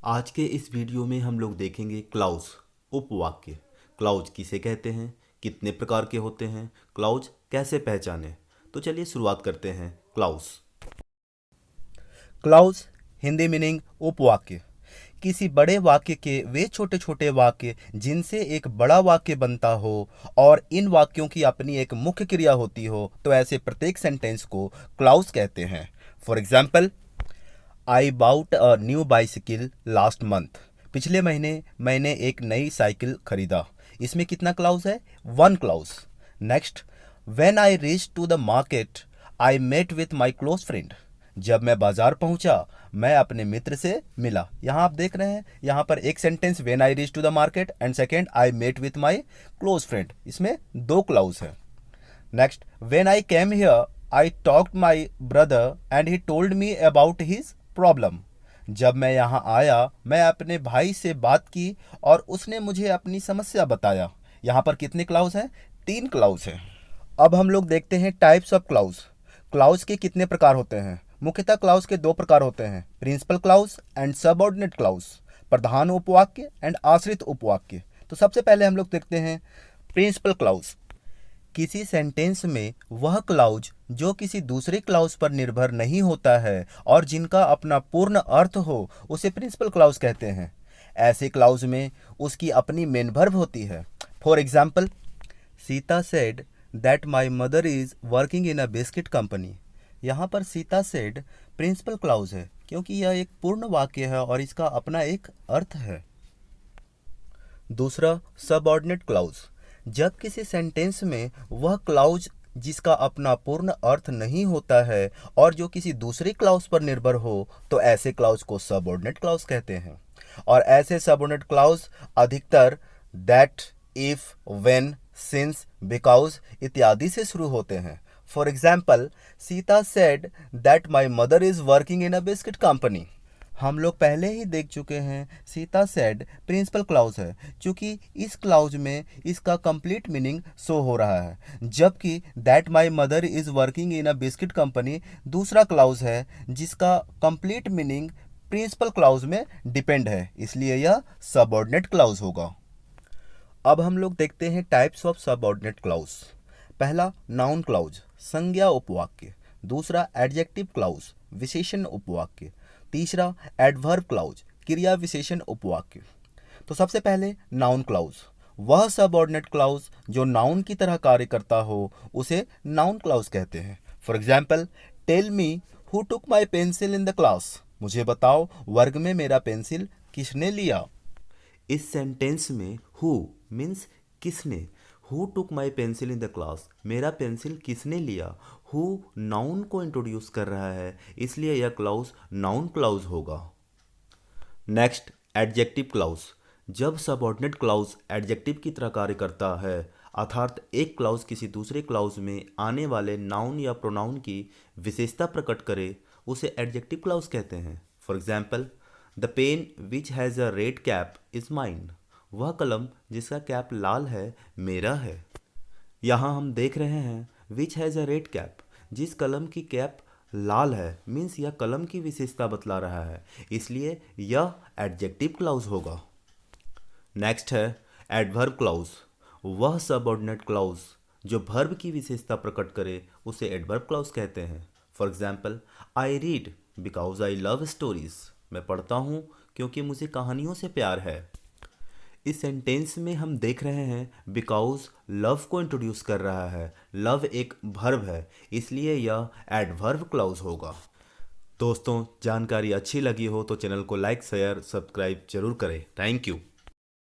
आज के इस वीडियो में हम लोग देखेंगे क्लाउज उपवाक्य। क्लाउज किसे कहते हैं, कितने प्रकार के होते हैं, क्लाउज कैसे पहचानें। तो चलिए शुरुआत करते हैं। क्लाउज क्लाउज हिंदी मीनिंग उपवाक्य। किसी बड़े वाक्य के वे छोटे छोटे वाक्य जिनसे एक बड़ा वाक्य बनता हो और इन वाक्यों की अपनी एक मुख्य क्रिया होती हो, तो ऐसे प्रत्येक सेंटेंस को क्लाउज कहते हैं। For example, I bought a new bicycle last month. पिछले महीने मैंने एक नई साइकिल खरीदा। इसमें कितना क्लाउज है? One clause. Next, when I reach to the market I met with my close friend. जब मैं बाजार पहुंचा मैं अपने मित्र से मिला। यहाँ आप देख रहे हैं, यहाँ पर एक sentence when I reach to the market and second I met with my close friend, इसमें दो क्लाउज है। Next, when I came here I talked my brother and he told me about his problem. जब मैं यहाँ आया मैं अपने भाई से बात की और उसने मुझे अपनी समस्या बताया। यहाँ पर कितने क्लाउज हैं? तीन क्लाउज हैं। अब हम लोग देखते हैं टाइप्स ऑफ क्लाउज। क्लाउज के कितने प्रकार होते हैं? मुख्यतः क्लाउज के दो प्रकार होते हैं, principal clause and subordinate clause. प्रधान उपवाक्य एंड आश्रित उपवाक्य। तो सबसे पहले हम लोग देखते हैं प्रिंसिपल क्लाउज। किसी सेंटेंस में वह क्लाउज जो किसी दूसरे क्लाउज पर निर्भर नहीं होता है और जिनका अपना पूर्ण अर्थ हो, उसे प्रिंसिपल क्लाउज कहते हैं। ऐसे क्लाउज में उसकी अपनी मेन वर्ब होती है। For example, Sita said that my mother is working in a biscuit company. यहाँ पर सीता सेड प्रिंसिपल क्लाउज है क्योंकि यह एक पूर्ण वाक्य है और इसका अपना एक अर्थ है। दूसरा, सबऑर्डिनेट क्लाउज। जब किसी सेंटेंस में वह क्लाउज जिसका अपना पूर्ण अर्थ नहीं होता है और जो किसी दूसरे क्लाउज पर निर्भर हो, तो ऐसे क्लाउज को सबऑर्डिनेट क्लाउज कहते हैं। और ऐसे सबऑर्डिनेट क्लाउज अधिकतर that, if, when, since, because इत्यादि से शुरू होते हैं। For example, Sita said that my mother is working in a biscuit company. हम लोग पहले ही देख चुके हैं सीता सेड प्रिंसिपल क्लाउज है, क्योंकि इस क्लाउज में इसका कंप्लीट मीनिंग शो हो रहा है, जबकि that my mother is working in a biscuit company दूसरा क्लाउज है जिसका कंप्लीट मीनिंग प्रिंसिपल क्लाउज में डिपेंड है, इसलिए यह सबऑर्डिनेट क्लाउज होगा। अब हम लोग देखते हैं टाइप्स ऑफ सबऑर्डिनेट क्लाउज। पहला, नाउन क्लाउज, संज्ञा उपवाक्य। दूसरा, एडजेक्टिव क्लाउज, विशेषण उपवाक्य। तीसरा, एडवर्ब क्लाउज, क्रिया विशेषण उपवाक्य। तो सबसे पहले नाउन क्लाउज। वह सबऑर्डिनेट क्लाउज जो नाउन की तरह कार्य करता हो उसे नाउन क्लाउज कहते हैं। For example, tell me who took my pencil in the class. मुझे बताओ वर्ग में मेरा पेंसिल किसने लिया। इस सेंटेंस में हु मीन्स किसने, who took my pencil in the class, मेरा पेंसिल किसने लिया। हु नाउन को इंट्रोड्यूस कर रहा है, इसलिए यह क्लाउज नाउन क्लाउज होगा। Next, adjective clause. जब सबऑर्डिनेट क्लाउज एडजेक्टिव की तरह कार्य करता है, अर्थात एक क्लाउज किसी दूसरे क्लाउज में आने वाले नाउन या प्रोनाउन की विशेषता प्रकट करे, उसे एडजेक्टिव क्लाउज कहते हैं। For example, the pen which has a red cap is mine. वह कलम जिसका कैप लाल है मेरा है। यहाँ हम देख रहे हैं विच हैज़ अ रेड कैप, जिस कलम की कैप लाल है मीन्स यह कलम की विशेषता बतला रहा है, इसलिए यह एडजेक्टिव क्लाउज होगा। नेक्स्ट है एडवर्ब क्लाउज। वह सबऑर्डिनेट क्लाउज जो वर्ब की विशेषता प्रकट करे उसे एडवर्ब क्लाउज कहते हैं। For example, I read because I love stories. मैं पढ़ता हूँ क्योंकि मुझे कहानियों से प्यार है। इस सेंटेंस में हम देख रहे हैं बिकॉज लव को इंट्रोड्यूस कर रहा है। लव एक वर्ब है, इसलिए यह एडवर्ब क्लाउज होगा। दोस्तों, जानकारी अच्छी लगी हो तो चैनल को लाइक, शेयर, सब्सक्राइब जरूर करें। Thank you.